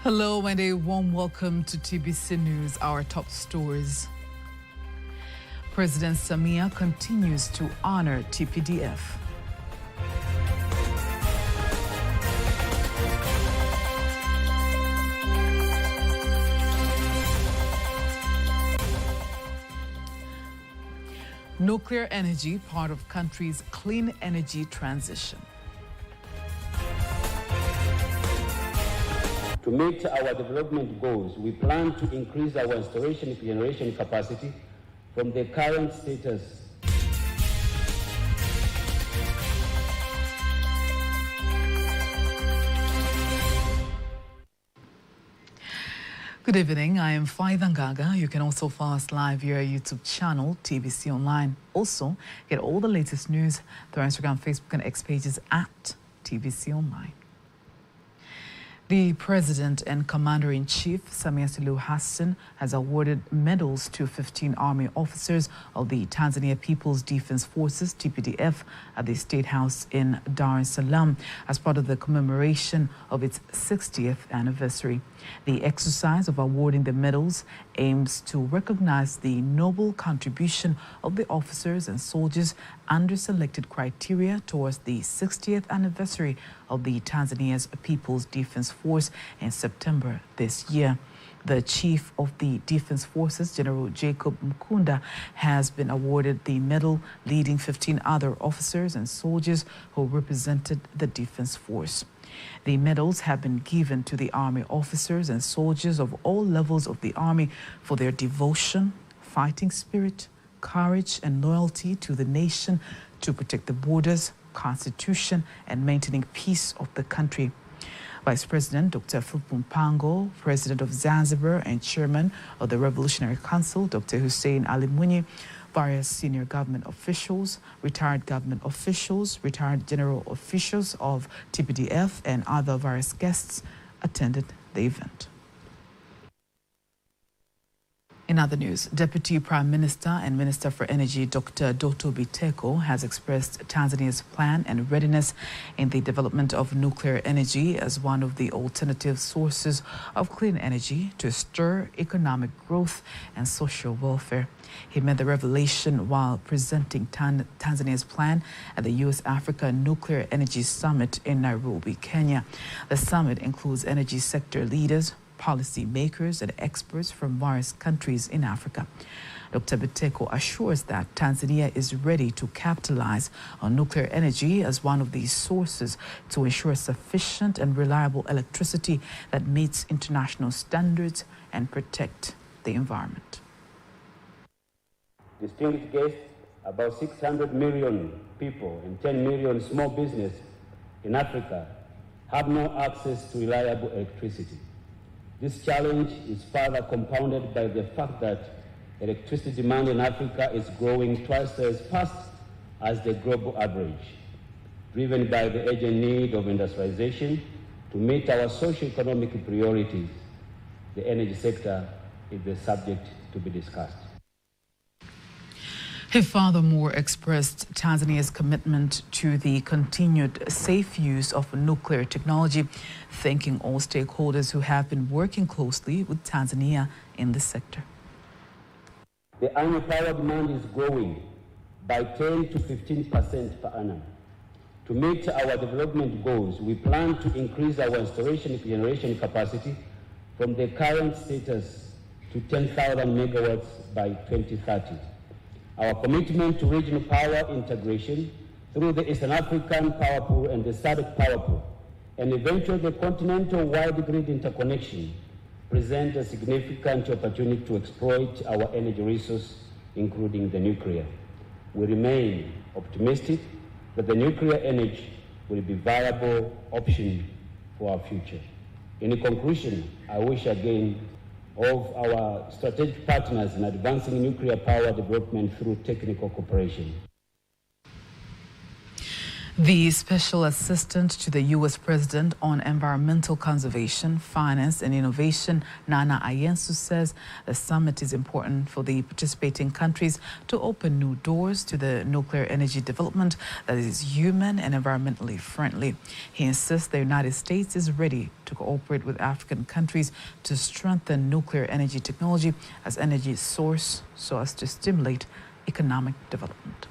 Hello and a warm welcome to TBC News, our top stories. President Samia continues to honor TPDF. Nuclear energy, part of country's clean energy transition. To meet our development goals, we plan to increase our installation generation capacity from the current status. Good evening, I am Faida Ngaga. You can also follow us live via our YouTube channel, TBC Online. Also, get all the latest news through our Instagram, Facebook and X pages at TBC Online. The President and Commander-in-Chief, Samia Suluhu Hassan, has awarded medals to 15 Army officers of the Tanzania People's Defense Forces, TPDF, at the State House in Dar es Salaam as part of the commemoration of its 60th anniversary. The exercise of awarding the medals aims to recognize the noble contribution of the officers and soldiers under selected criteria towards the 60th anniversary of the Tanzania's People's Defense Force in September this year. The Chief of the Defense Forces, General Jacob Mkunda, has been awarded the medal, leading 15 other officers and soldiers who represented the Defense Force. The medals have been given to the Army officers and soldiers of all levels of the Army for their devotion, fighting spirit, courage and loyalty to the nation to protect the borders, constitution and maintaining peace of the country. Vice President Dr. Philip Mpango, President of Zanzibar and Chairman of the Revolutionary Council, Dr. Hussein Ali Mwinyi, various senior government officials, retired government officials, retired general officials of TPDF and other various guests attended the event. In other news, Deputy Prime Minister and Minister for Energy Dr. Doto Biteko has expressed Tanzania's plan and readiness in the development of nuclear energy as one of the alternative sources of clean energy to stir economic growth and social welfare. He made the revelation while presenting Tanzania's plan at the U.S.-Africa Nuclear Energy Summit in Nairobi, Kenya. The summit includes energy sector leaders, policy makers and experts from various countries in Africa. Dr. Biteko assures that Tanzania is ready to capitalize on nuclear energy as one of these sources to ensure sufficient and reliable electricity that meets international standards and protect the environment. Distinguished guests, about 600 million people and 10 million small business in Africa have no access to reliable electricity. This challenge is further compounded by the fact that electricity demand in Africa is growing twice as fast as the global average, driven by the urgent need of industrialization to meet our socio-economic priorities. The energy sector is the subject to be discussed. He furthermore expressed Tanzania's commitment to the continued safe use of nuclear technology, thanking all stakeholders who have been working closely with Tanzania in this sector. The annual power demand is growing by 10 to 15% per annum. To meet our development goals, we plan to increase our installation generation capacity from the current status to 10,000 megawatts by 2030. Our commitment to regional power integration through the Eastern African Power Pool and the SADC Power Pool, and eventually the continental-wide grid interconnection, present a significant opportunity to exploit our energy resource, including the nuclear. We remain optimistic that the nuclear energy will be a viable option for our future. In conclusion, I wish again of our strategic partners in advancing nuclear power development through technical cooperation. The Special Assistant to the U.S. President on Environmental Conservation, Finance and Innovation, Nana Ayensu, says the summit is important for the participating countries to open new doors to the nuclear energy development that is human and environmentally friendly. He insists the United States is ready to cooperate with African countries to strengthen nuclear energy technology as energy source so as to stimulate economic development.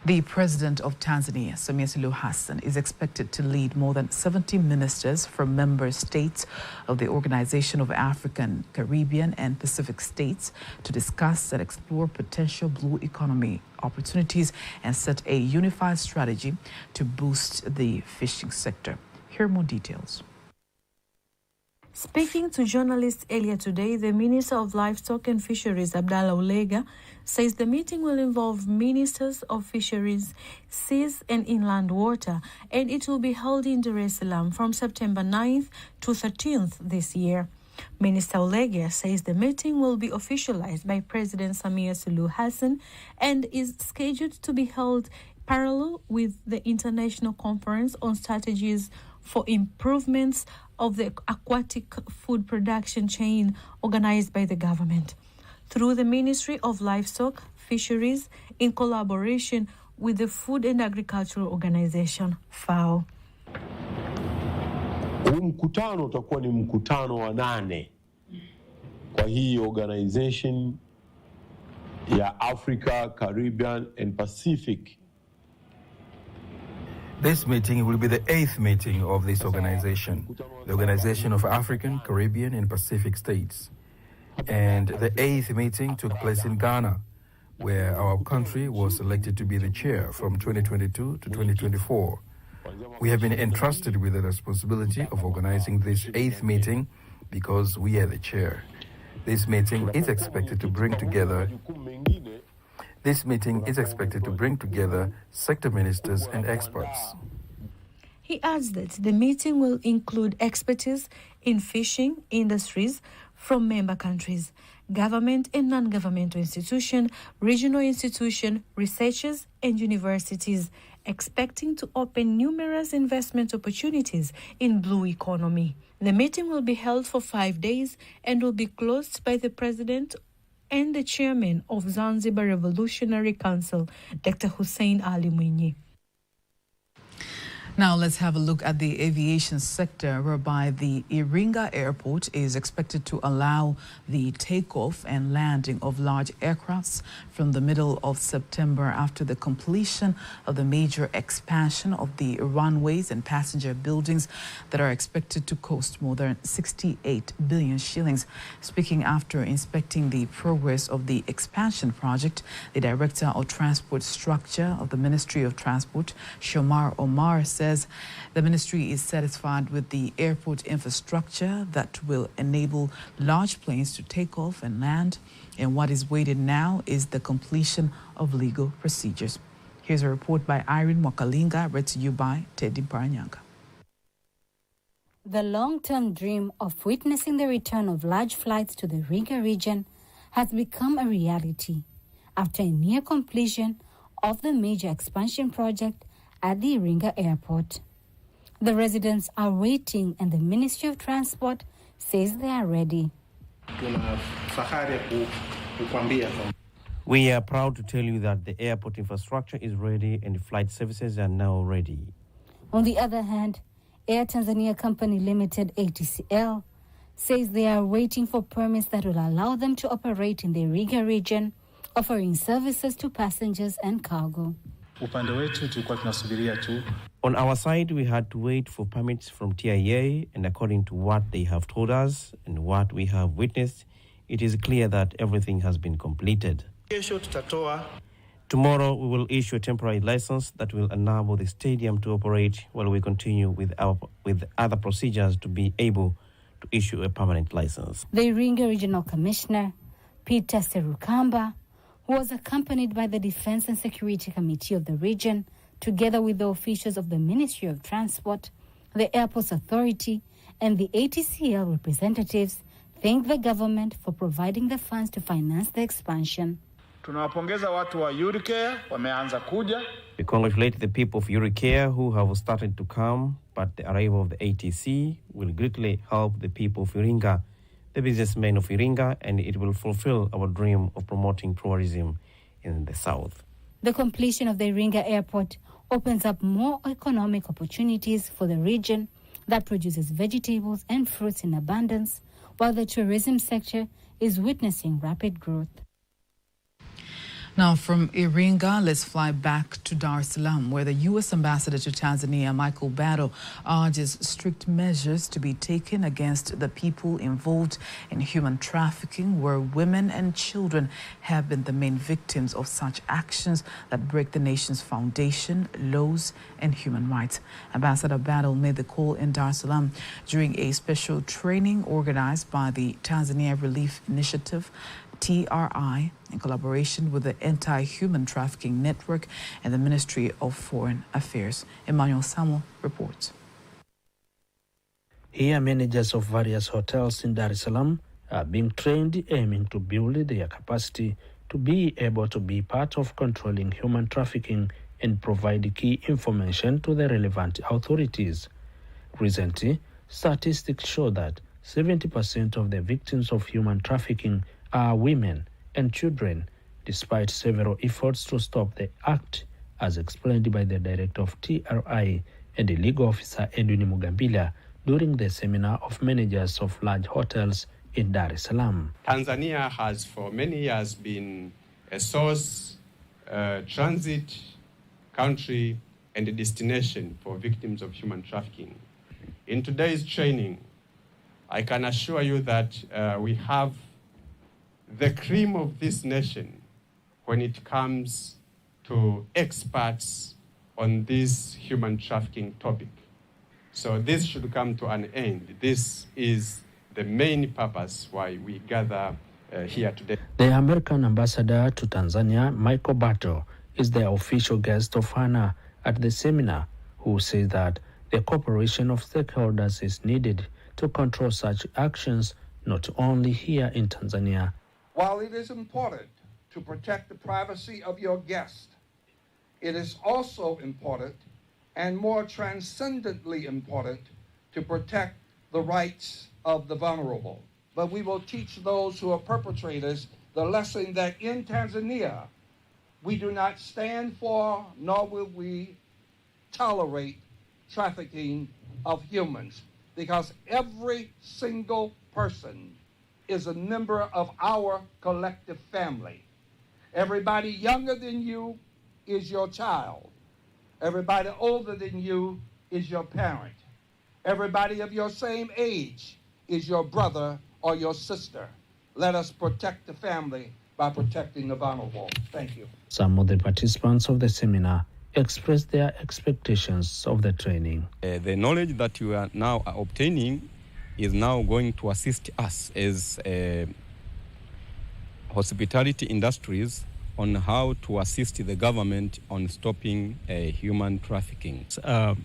The president of Tanzania, Samia Suluhu Hassan, is expected to lead more than 70 ministers from member states of the Organization of African, Caribbean and Pacific States to discuss and explore potential blue economy opportunities and set a unified strategy to boost the fishing sector. Here are more details. Speaking to journalists earlier today, the Minister of Livestock and Fisheries, Abdallah Ulega, says the meeting will involve ministers of fisheries, seas and inland water, and it will be held in Dar es Salaam from September 9th to 13th this year. Minister Ulega says the meeting will be officialized by President Samia Suluhu Hassan and is scheduled to be held parallel with the International Conference on Strategies for Improvements of the Aquatic Food Production Chain organized by the government through the Ministry of Livestock, Fisheries, in collaboration with the Food and Agricultural Organization, FAO. Huu mkutano utakuwa ni mkutano wa 8 kwa hii organization ya Africa, Caribbean and Pacific. This meeting will be the 8th meeting of this organization, the Organization of African, Caribbean and Pacific States. And the 8th meeting took place in Ghana, where our country was selected to be the chair from 2022 to 2024. We have been entrusted with the responsibility of organizing this 8th meeting because we are the chair. This meeting is expected to bring together sector ministers and experts. He adds that the meeting will include expertise in fishing industries from member countries, government and non-governmental institutions, regional institutions, researchers and universities, expecting to open numerous investment opportunities in blue economy. The meeting will be held for 5 days and will be closed by the president and the chairman of Zanzibar Revolutionary Council, Dr. Hussein Ali Mwinyi. Now let's have a look at the aviation sector, whereby the Iringa Airport is expected to allow the takeoff and landing of large aircrafts from the middle of September after the completion of the major expansion of the runways and passenger buildings that are expected to cost more than 68 billion shillings. Speaking after inspecting the progress of the expansion project, the Director of Transport Structure of the Ministry of Transport, Shomar Omar, says the ministry is satisfied with the airport infrastructure that will enable large planes to take off and land, and what is waited now is the completion of legal procedures. Here's a report by Irene Mwakalinga, read to you by Teddy Paranyanga. The long-term dream of witnessing the return of large flights to the Iringa region has become a reality after a near completion of the major expansion project at the Iringa Airport. The residents are waiting and the Ministry of Transport says they are ready. We are proud to tell you that the airport infrastructure is ready and flight services are now ready. On the other hand, Air Tanzania Company Limited, ATCL, says they are waiting for permits that will allow them to operate in the Iringa region, offering services to passengers and cargo. On our side, we had to wait for permits from TIA, and according to what they have told us and what we have witnessed, it is clear that everything has been completed. Tomorrow, we will issue a temporary license that will enable the stadium to operate while we continue with other procedures to be able to issue a permanent license. The Iringa Regional Commissioner, Peter Serukamba, who was accompanied by the Defense and Security Committee of the region, together with the officials of the Ministry of Transport, the Airports Authority, and the ATCL representatives, thanked the government for providing the funds to finance the expansion. Tunawapongeza watu wa Uricare wameanza kuja. We congratulate the people of Uricare who have started to come, but the arrival of the ATC will greatly help the people of Iringa, the businessmen of Iringa, and it will fulfill our dream of promoting tourism in the south. The completion of the Iringa airport opens up more economic opportunities for the region that produces vegetables and fruits in abundance, while the tourism sector is witnessing rapid growth. Now from Iringa, let's fly back to Dar es Salaam, where the U.S. Ambassador to Tanzania, Michael Battle, urges strict measures to be taken against the people involved in human trafficking, where women and children have been the main victims of such actions that break the nation's foundation, laws, and human rights. Ambassador Battle made the call in Dar es Salaam during a special training organized by the Tanzania Relief Initiative, TRI, in collaboration with the Anti-Human Trafficking Network and the Ministry of Foreign Affairs. Emmanuel Samuel reports. Here, managers of various hotels in Dar es Salaam are being trained, aiming to build their capacity to be able to be part of controlling human trafficking and provide key information to the relevant authorities. Recently, statistics show that 70% of the victims of human trafficking are women and children, despite several efforts to stop the act, as explained by the director of TRI and the legal officer Edwin Mugambila during the seminar of managers of large hotels in Dar es Salaam. Tanzania has for many years been a source, transit country and a destination for victims of human trafficking. In today's training, I can assure you that we have the cream of this nation when it comes to experts on this human trafficking topic. So this should come to an end. This is the main purpose why we gather here today. The American ambassador to Tanzania, Michael Battle, is the official guest of honor at the seminar, who says that the cooperation of stakeholders is needed to control such actions, not only here in Tanzania. While it is important to protect the privacy of your guest, it is also important and more transcendently important to protect the rights of the vulnerable. But we will teach those who are perpetrators the lesson that in Tanzania, we do not stand for, nor will we tolerate trafficking of humans, because every single person is a member of our collective family. Everybody younger than you is your child. Everybody older than you is your parent. Everybody of your same age is your brother or your sister. Let us protect the family by protecting the vulnerable. Thank you. Some of the participants of the seminar expressed their expectations of the training. The knowledge that you are now obtaining is now going to assist us as hospitality industries on how to assist the government on stopping human trafficking.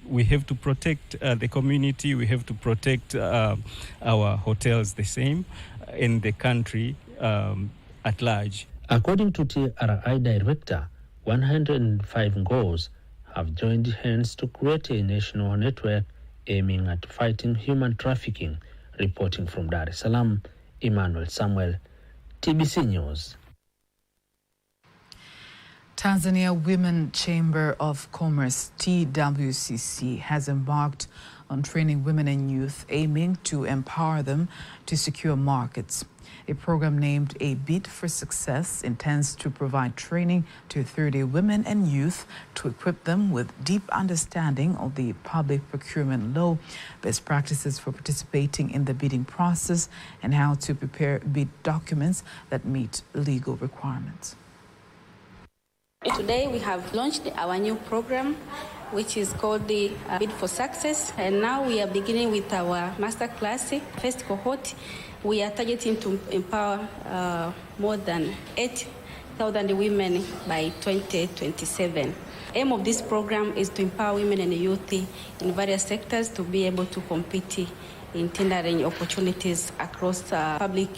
We have to protect the community, we have to protect our hotels the same, in the country at large. According to TRI Director, 105 Ngos have joined hands to create a national network aiming at fighting human trafficking. Reporting from Dar es Salaam, Emmanuel Samuel, TBC News. Tanzania Women Chamber of Commerce, TWCC, has embarked on training women and youth, aiming to empower them to secure markets. A program named A Bid for Success intends to provide training to 30 women and youth to equip them with deep understanding of the public procurement law, best practices for participating in the bidding process, and how to prepare bid documents that meet legal requirements. Today we have launched our new program, which is called the Bid for Success, and now we are beginning with our master class, first cohort. We are targeting to empower more than 8,000 women by 2027. Aim of this program is to empower women and youth in various sectors to be able to compete in tendering opportunities across public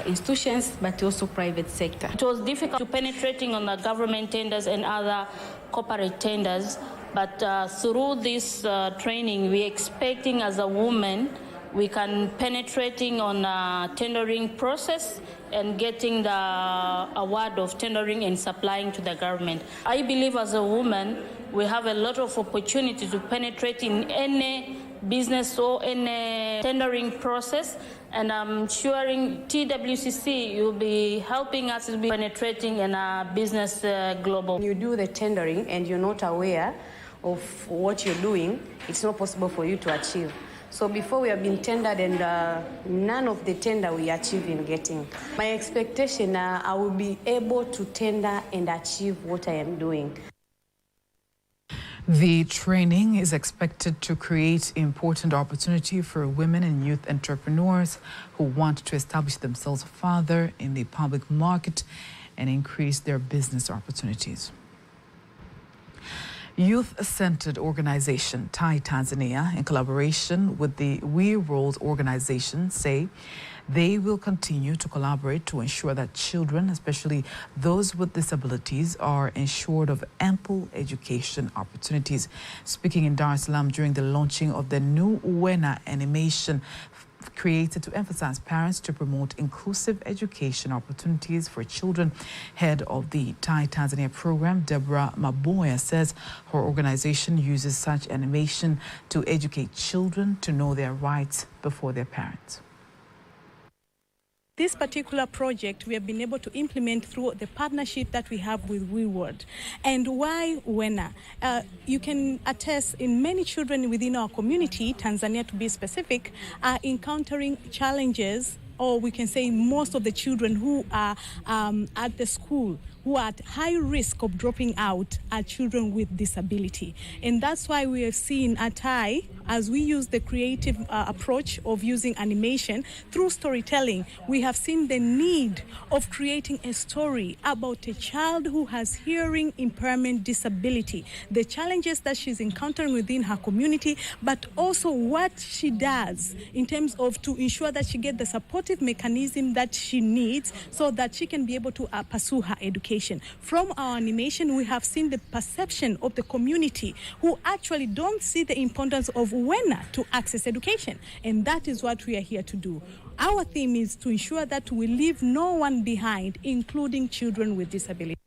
institutions, but also private sector. It was difficult to penetrating on the government tenders and other corporate tenders, but through this training, we're expecting as a woman, we can penetrating on tendering process and getting the award of tendering and supplying to the government. I believe as a woman, we have a lot of opportunity to penetrate in any business or any tendering process, and I'm sure TWCC will be helping us be penetrating in a business global. When you do the tendering and you're not aware of what you're doing, it's not possible for you to achieve. So before we have been tendered and none of the tender we achieve in getting. My expectation, I will be able to tender and achieve what I am doing. The training is expected to create important opportunity for women and youth entrepreneurs who want to establish themselves further in the public market and increase their business opportunities. Youth-centered organization Thai Tanzania, in collaboration with the We World organization, say they will continue to collaborate to ensure that children, especially those with disabilities, are ensured of ample education opportunities. Speaking in Dar es Salaam during the launching of the new Wena animation created to emphasize parents to promote inclusive education opportunities for children. Head of the Thai Tanzania program, Deborah Maboya, says her organization uses such animation to educate children to know their rights before their parents. This particular project we have been able to implement through the partnership that we have with We World. And why Wena? You can attest in many children within our community, Tanzania to be specific, are encountering challenges, or we can say most of the children who are at the school who are at high risk of dropping out are children with disability. And that's why we have seen at Thai, as we use the creative approach of using animation through storytelling, we have seen the need of creating a story about a child who has hearing impairment disability, the challenges that she's encountering within her community, but also what she does in terms of to ensure that she gets the supportive mechanism that she needs so that she can be able to pursue her education. From our animation, we have seen the perception of the community who actually don't see the importance of Wena to access education. And that is what we are here to do. Our theme is to ensure that we leave no one behind, including children with disabilities.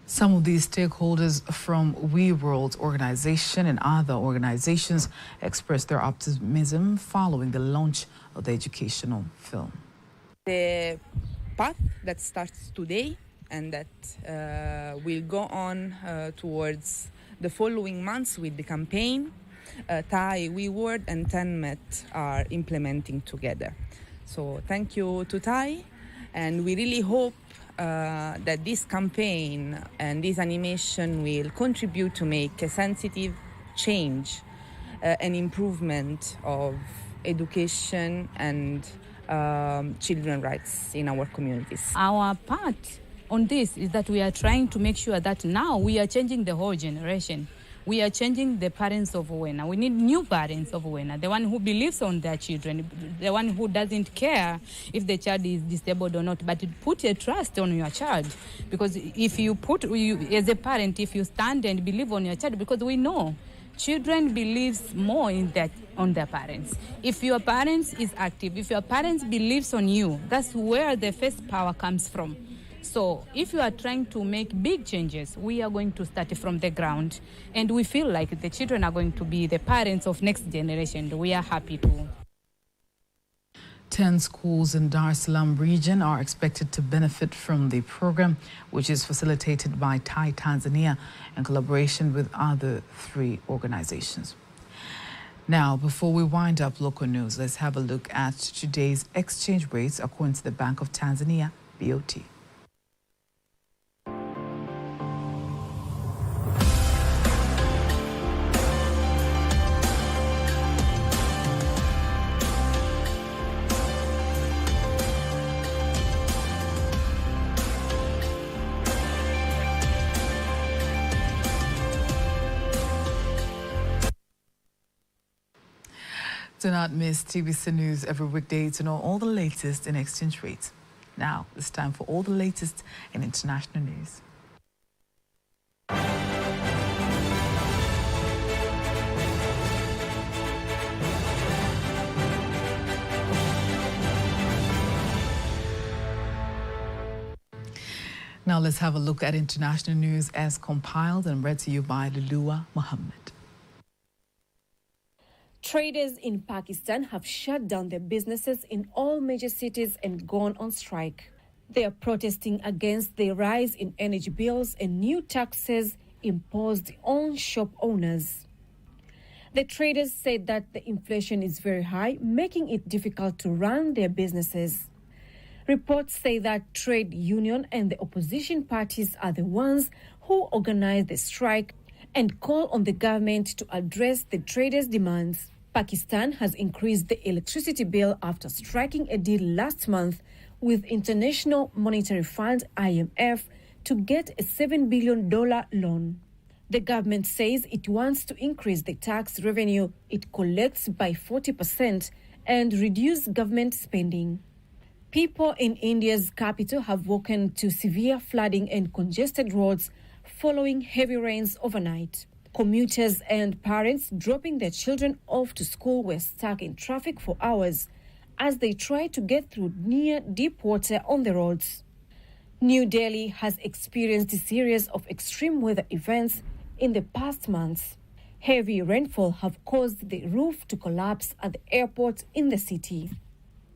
Some of these stakeholders from We World organization and other organizations expressed their optimism following the launch of the educational film. The path that starts today and that will go on towards the following months with the campaign, Thai, We World and TenMet are implementing together. So thank you to Thai, and we really hope that this campaign and this animation will contribute to make a sensitive change and improvement of education and children's rights in our communities. Our part on this is that we are trying to make sure that now we are changing the whole generation. We are changing the parents of Wena. We need new parents of Wena, the one who believes on their children, the one who doesn't care if the child is disabled or not, but put a trust on your child. Because if you as a parent, if you stand and believe on your child, because we know children believes more on their parents. If your parents is active, if your parents believes on you, that's where the first power comes from. So if you are trying to make big changes, we are going to start from the ground. And we feel like the children are going to be the parents of next generation. We are happy to. 10 schools in Dar es Salaam region are expected to benefit from the program, which is facilitated by Thai Tanzania in collaboration with other 3 organizations. Now, before we wind up local news, let's have a look at today's exchange rates according to the Bank of Tanzania, BOT. Do not miss TBC News every weekday to know all the latest in exchange rates. Now, it's time for all the latest in international news. Now let's have a look at international news as compiled and read to you by Lulua Mohammed. Traders in Pakistan have shut down their businesses in all major cities and gone on strike. They are protesting against the rise in energy bills and new taxes imposed on shop owners. The traders said that the inflation is very high, making it difficult to run their businesses. Reports say that trade union and the opposition parties are the ones who organized the strike and call on the government to address the traders' demands. Pakistan has increased the electricity bill after striking a deal last month with International Monetary Fund (IMF) to get a $7 billion loan. The government says it wants to increase the tax revenue it collects by 40% and reduce government spending. People in India's capital have woken to severe flooding and congested roads following heavy rains overnight. Commuters and parents dropping their children off to school were stuck in traffic for hours as they tried to get through near deep water on the roads. New Delhi has experienced a series of extreme weather events in the past months. Heavy rainfall have caused the roof to collapse at the airport in the city.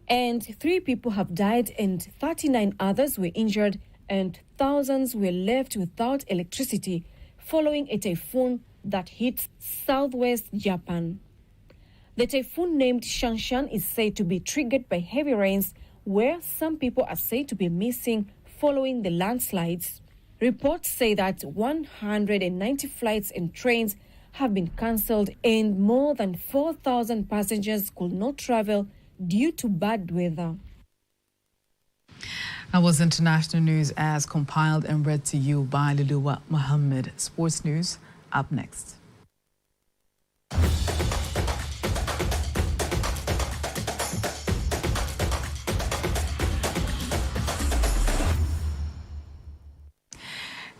And 3 people have died and 39 others were injured, and thousands were left without electricity following a typhoon that hit southwest Japan. The typhoon named Shanshan is said to be triggered by heavy rains, where some people are said to be missing following the landslides. Reports say that 190 flights and trains have been cancelled and more than 4,000 passengers could not travel due to bad weather. That was international news as compiled and read to you by Lulua Mohammed. Sports news up next.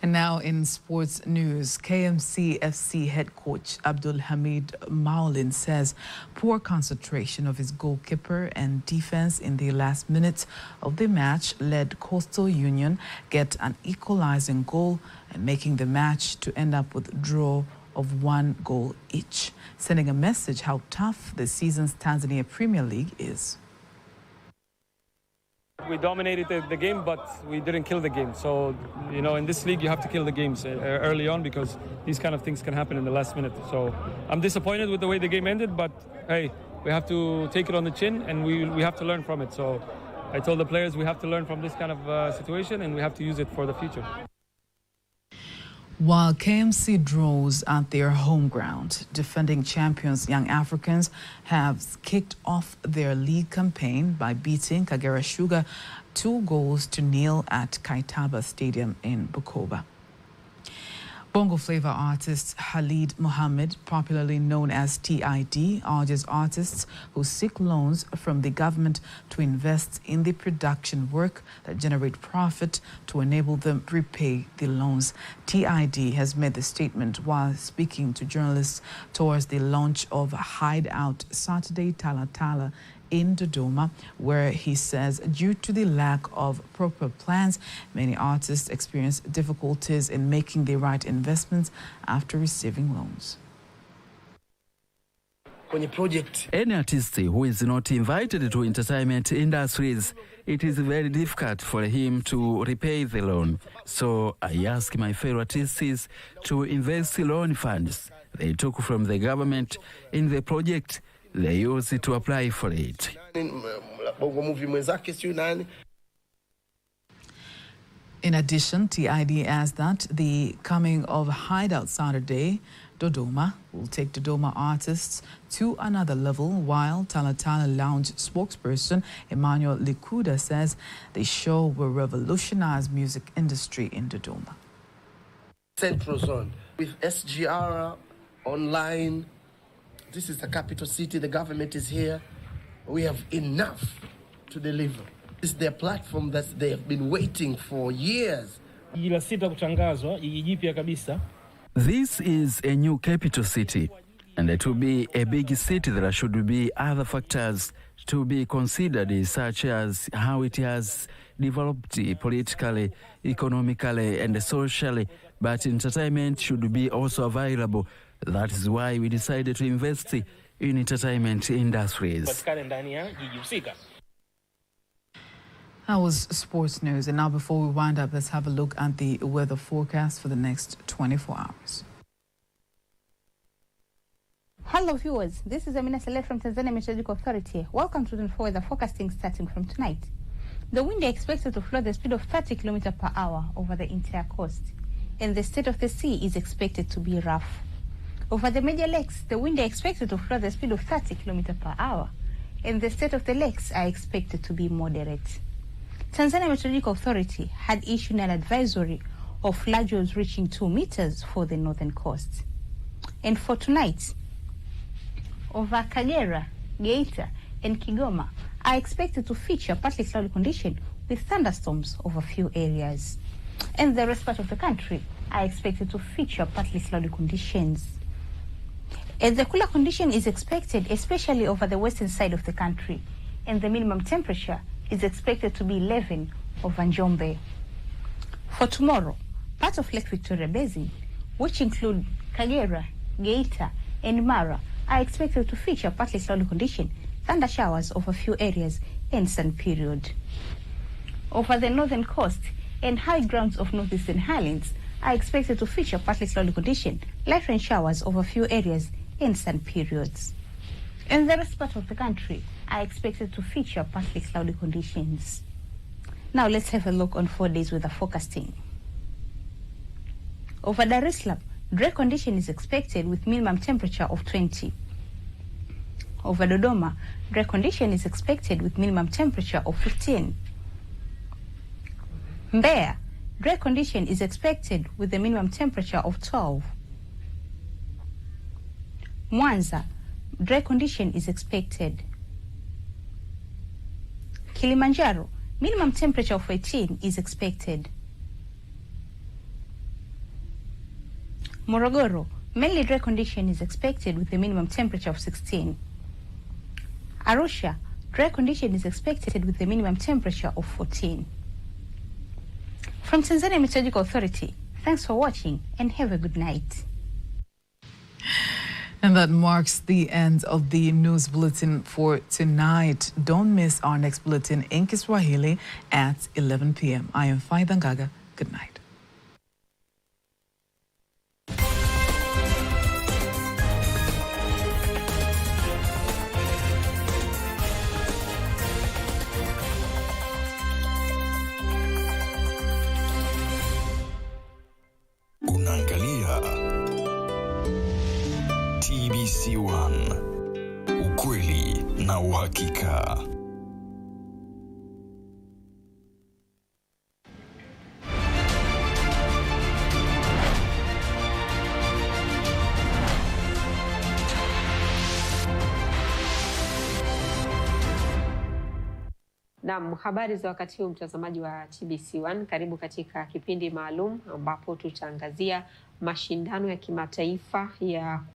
And now in sports news, KMC FC head coach Abdul Hamid Maulin says poor concentration of his goalkeeper and defense in the last minutes of the match led Coastal Union get an equalizing goal and making the match to end up with a draw of 1 goal each, sending a message how tough the season's Tanzania Premier League is. We dominated the game, but we didn't kill the game. So, in this league, you have to kill the games early on because these kind of things can happen in the last minute. So I'm disappointed with the way the game ended, but hey, we have to take it on the chin and we have to learn from it. So I told the players we have to learn from this kind of situation and we have to use it for the future. While KMC draws at their home ground, defending champions Young Africans have kicked off their league campaign by beating Kagera Sugar 2-0 at Kaitaba Stadium in Bukoba. Bongo Flava artist Khalid Mohammed, popularly known as TID, urges artists who seek loans from the government to invest in the production work that generate profit to enable them repay the loans. TID has made the statement while speaking to journalists towards the launch of Hideout Saturday Tala Tala in Dodoma, where he says due to the lack of proper plans, many artists experience difficulties in making the right investments after receiving loans. Any artist who is not invited to entertainment industries, it is very difficult for him to repay the loan. So I ask my fellow artists to invest loan funds they took from the government in the project they use to apply for it. In addition, TID adds that the coming of Hideout Saturday, Dodoma, will take Dodoma artists to another level, while Tala Tala Lounge spokesperson Emmanuel Likuda says the show will revolutionize music industry in Dodoma. Central Zone with SGR, online, This is the capital city. The government is here. We have enough to deliver. This is their platform that they have been waiting for years. This is a new capital city, and to be a big city there should be other factors to be considered, such as how it has developed politically, economically, and socially, but entertainment should be also available. That is why we decided to invest in entertainment industries. That was sports news. And now before we wind up, let's have a look at the weather forecast for the next 24 hours. Hello viewers, this is Amina Saleh from Tanzania Meteorological Authority. Welcome to the weather forecasting starting from tonight. The wind is expected to flow at the speed of 30 km per hour over the entire coast, and the state of the sea is expected to be rough. Over the major lakes, the wind is expected to flow at the speed of 30 km per hour, and the state of the lakes are expected to be moderate. Tanzania Meteorological Authority had issued an advisory of large waves reaching 2 meters for the northern coast. And for tonight, over Kagera, Geita, and Kigoma are expected to feature partly cloudy condition with thunderstorms over a few areas. And the rest part of the country are expected to feature partly cloudy conditions. And the cooler condition is expected especially over the western side of the country, and the minimum temperature is expected to be 11 over Njombe. For tomorrow, parts of Lake Victoria Basin, which include Kagera, Geita, and Mara, are expected to feature partly cloudy condition, thunder showers over a few areas, and sun period. Over the northern coast and high grounds of northeastern highlands are expected to feature partly cloudy condition, light rain showers over a few areas, and sun periods. And the rest part of the country are expected to feature partly cloudy conditions. Now let's have a look on 4 days weather forecasting. Over Dar es Salaam, dry condition is expected with minimum temperature of 20. Over Dodoma, dry condition is expected with minimum temperature of 15. Mbeya, dry condition is expected with a minimum temperature of 12. Mwanza, dry condition is expected. Kilimanjaro, minimum temperature of 18 is expected. Morogoro, mainly dry condition is expected with a minimum temperature of 16. Arusha, dry condition is expected with a minimum temperature of 14. From Tanzania Meteorological Authority, thanks for watching and have a good night. And that marks the end of the news bulletin for tonight. Don't miss our next bulletin in Kiswahili at 11 p.m. I am Faida Ngaga. Good night. Unaangalia TBC1, ukweli na uhakika. Naam, habari za wakati huu mtazamaji wa TBC1, karibu katika kipindi maalum ambapo tutaangazia mashindano ya kimataifa ya